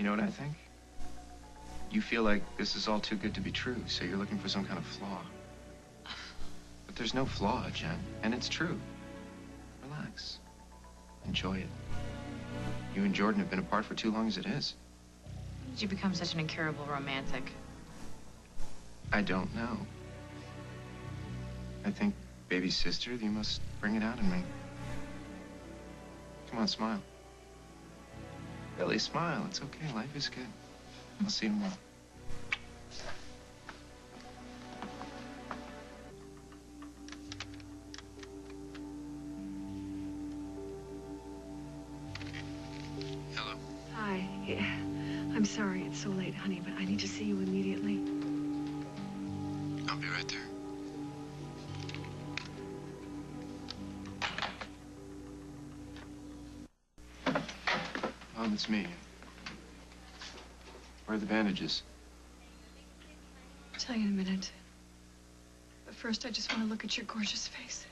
You know what I think? You feel like this is all too good to be true, so you're looking for some kind of flaw. But there's no flaw, Jen, and it's true. Relax. Enjoy it. You and Jordan have been apart for too long as it is. When did you become such an incurable romantic? I don't know. I think, baby sister, you must bring it out in me. Come on, smile. Really, smile. It's okay. Life is good. I'll see you tomorrow. Hello. Hi. Yeah. I'm sorry it's so late, honey, but I need to see you immediately. I'll be right there. Mom, it's me. Where are the bandages? I'll tell you in a minute. But first, I just want to look at your gorgeous face.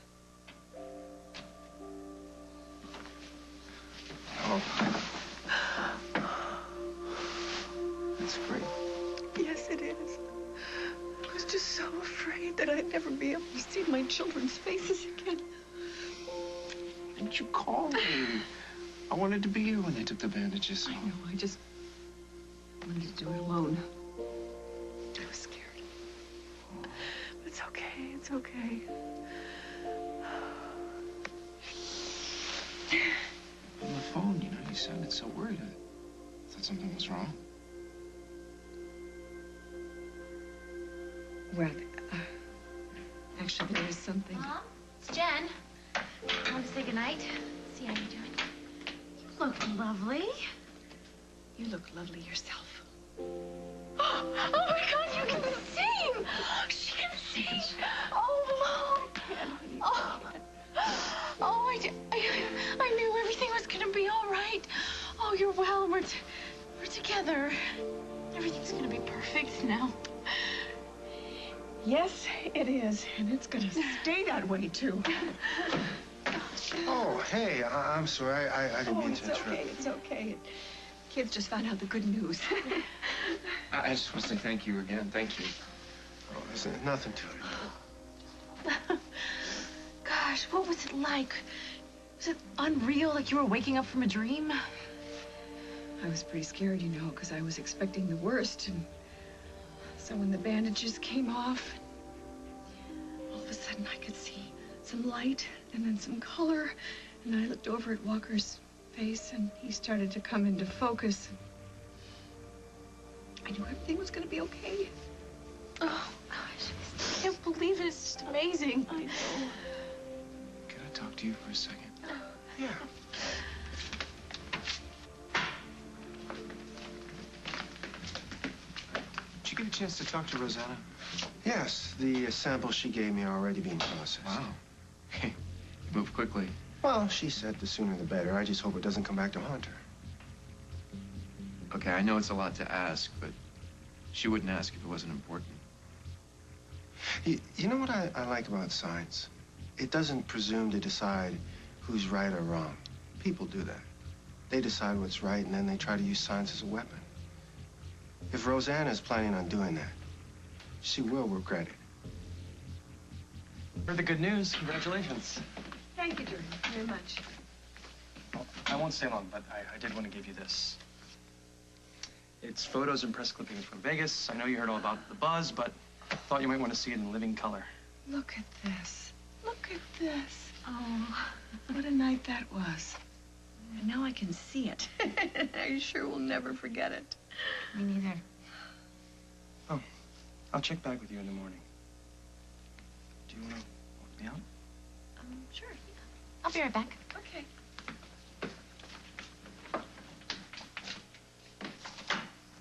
Oh. That's great. Yes, it is. I was just so afraid that I'd never be able to see my children's faces again. Didn't you call me? I wanted to be here when they took the bandages. I know, I just wanted to do it alone. I was scared. But it's okay, it's okay. On the phone, you know, you sounded so worried. I thought something was wrong. Well, actually, there is something. Mom, it's Jen. I want to say goodnight. See how you're doing. You look lovely. You look lovely yourself. Oh my God, you can sing! She can sing! Oh, Mom! Oh, I knew everything was gonna be all right. Oh, you're well. We're together. Everything's gonna be perfect now. Yes, it is, and it's gonna stay that way too. Oh, hey, I'm sorry. I didn't mean to interrupt. Okay, it's okay. Kids just found out the good news. I just want to say thank you again. Thank you. Oh, there's nothing to it. Gosh, what was it like? Was it unreal, like you were waking up from a dream? I was pretty scared, you know, because I was expecting the worst. And so when the bandages came off, all of a sudden I could see some light and then some color. And I looked over at Walker's face and he started to come into focus. I knew everything was going to be okay. Oh, gosh, I can't believe it. It's just amazing. I know. Can I talk to you for a second? Yeah. Did you get a chance to talk to Rosanna? Yes, the sample she gave me are already being processed. Wow. Hey, you moved quickly. Well, she said the sooner the better. I just hope it doesn't come back to haunt her. Okay, I know it's a lot to ask, but she wouldn't ask if it wasn't important. You know what I like about science? It doesn't presume to decide who's right or wrong. People do that. They decide what's right, and then they try to use science as a weapon. If Rosanna is planning on doing that, she will regret it. Heard the good news. Congratulations. Thank you, Jordan, very much. Well, I won't stay long, but I did want to give you this. It's photos and press clippings from Vegas. I know you heard all about the buzz, but thought you might want to see it in living color. Look at this. Look at this. Oh, what a night that was. And now I can see it. I sure will never forget it. Me neither. Oh, I'll check back with you in the morning. Do you want to walk me out? Sure. I'll be right back. Okay.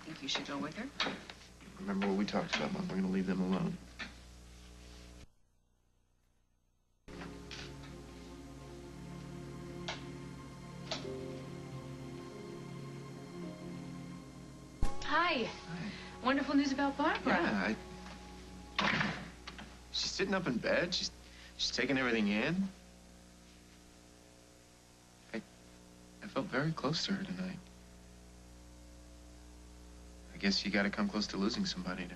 Think you should go with her? Remember what we talked about, Mom? We're going to leave them alone. Hi. Hi. Wonderful news about Barbara. Yeah, she's sitting up in bed. She's taking everything in. I felt very close to her tonight. guess you gotta come close to losing somebody to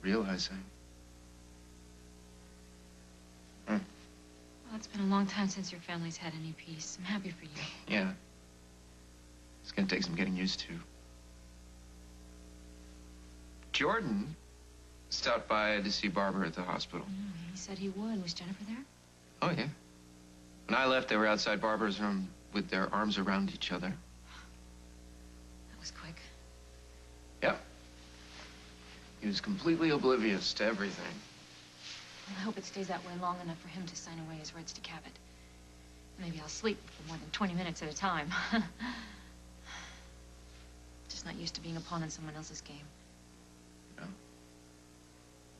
realize that. Well, it's been a long time since your family's had any peace. I'm happy for you. Yeah. It's gonna take some getting used to. Jordan stopped by to see Barbara at the hospital. He said he would. Was Jennifer there? Oh, yeah. When I left, they were outside Barbara's room with their arms around each other. That was quick. Yep. He was completely oblivious to everything. Well, I hope it stays that way long enough for him to sign away his rights to Cabot. Maybe I'll sleep for more than 20 minutes at a time. Just not used to being a pawn in someone else's game. No.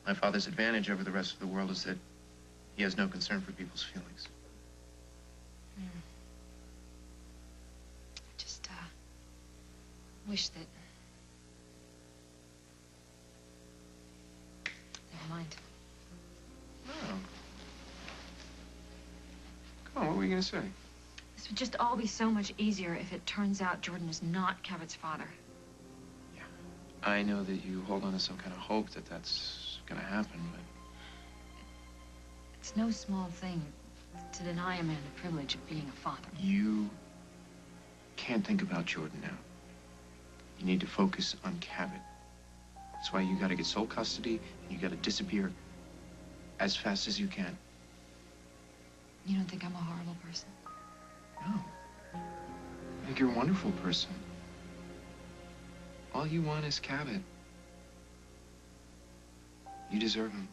My father's advantage over the rest of the world is that he has no concern for people's feelings. I just, wish that... Never mind. Oh. Come on, what were you gonna say? This would just all be so much easier if it turns out Jordan is not Cabot's father. Yeah. I know that you hold on to some kind of hope that that's gonna happen, but... It's no small thing to deny a man the privilege of being a father. You can't think about Jordan now. You need to focus on Cabot. That's why you gotta get sole custody, and you gotta disappear as fast as you can. You don't think I'm a horrible person? No. I think you're a wonderful person. All you want is Cabot. You deserve him.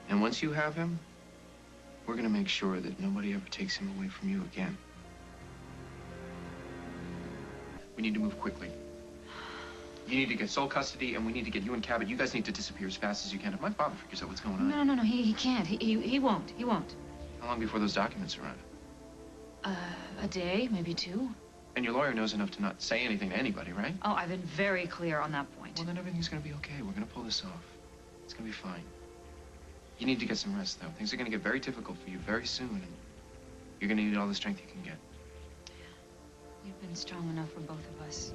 And once you have him, we're gonna make sure that nobody ever takes him away from you again. We need to move quickly. You need to get sole custody, and we need to get you and Cabot. You guys need to disappear as fast as you can. If my father figures out what's going on... No, he can't. He won't. He won't. How long before those documents arrive? A day, maybe 2. And your lawyer knows enough to not say anything to anybody, right? Oh, I've been very clear on that point. Well, then everything's gonna be okay. We're gonna pull this off. It's gonna be fine. You need to get some rest, though. Things are gonna get very difficult for you very soon, and you're gonna need all the strength you can get. You've been strong enough for both of us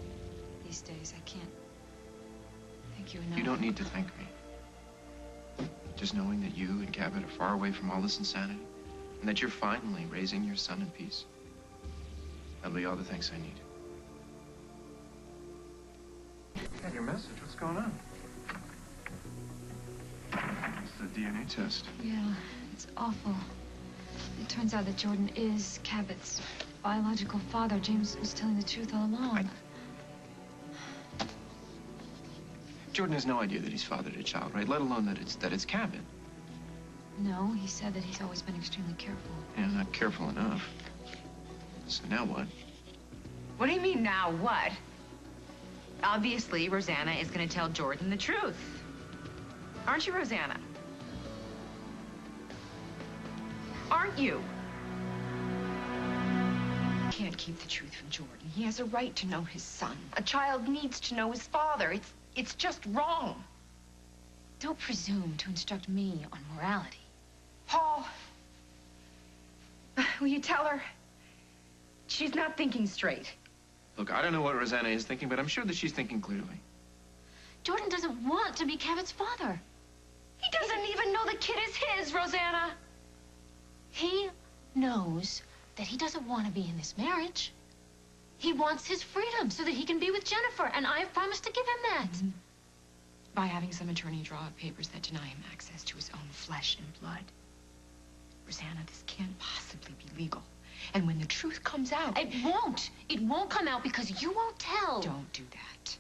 these days. I can't thank you enough. You don't need to thank me. Just knowing that you and Cabot are far away from all this insanity, and that you're finally raising your son in peace. That'll be all the thanks I need. Got your message. What's going on? It's the DNA test. Yeah, it's awful. It turns out that Jordan is Cabot's biological father. James was telling the truth all along. Jordan has no idea that he's fathered a child, right? Let alone that it's Cabot. No, he said that he's always been extremely careful. Yeah, not careful enough. So now what? What do you mean, now what? Obviously, Rosanna is going to tell Jordan the truth. Aren't you, Rosanna? Aren't you? Can't keep the truth from Jordan. He has a right to know his son. A child needs to know his father. It's just wrong. Don't presume to instruct me on morality. Paul, will you tell her? She's not thinking straight. Look, I don't know what Rosanna is thinking, but I'm sure that she's thinking clearly. Jordan doesn't want to be Cabot's father. He doesn't even know the kid is his, Rosanna. He knows that he doesn't want to be in this marriage. He wants his freedom so that he can be with Jennifer, and I've promised to give him that. Mm-hmm. By having some attorney draw up papers that deny him access to his own flesh and blood. Rosanna, this can't possibly be legal. And when the truth comes out... It won't. It won't come out because you won't tell. Don't do that.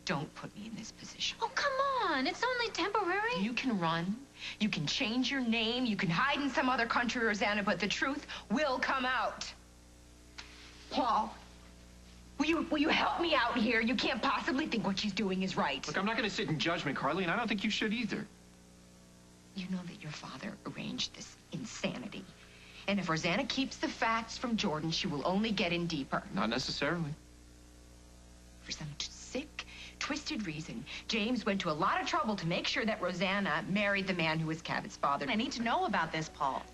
Don't put me in this position. Oh, come on. It's only temporary. You can run. You can change your name. You can hide in some other country, Rosanna, but the truth will come out. Paul, will you help me out here? You can't possibly think what she's doing is right. Look, I'm not going to sit in judgment, Carly, and I don't think you should either. You know that your father arranged this insanity. And if Rosanna keeps the facts from Jordan, she will only get in deeper. Not necessarily. For some sick, twisted reason, James went to a lot of trouble to make sure that Rosanna married the man who was Cabot's father. I need to know about this, Paul.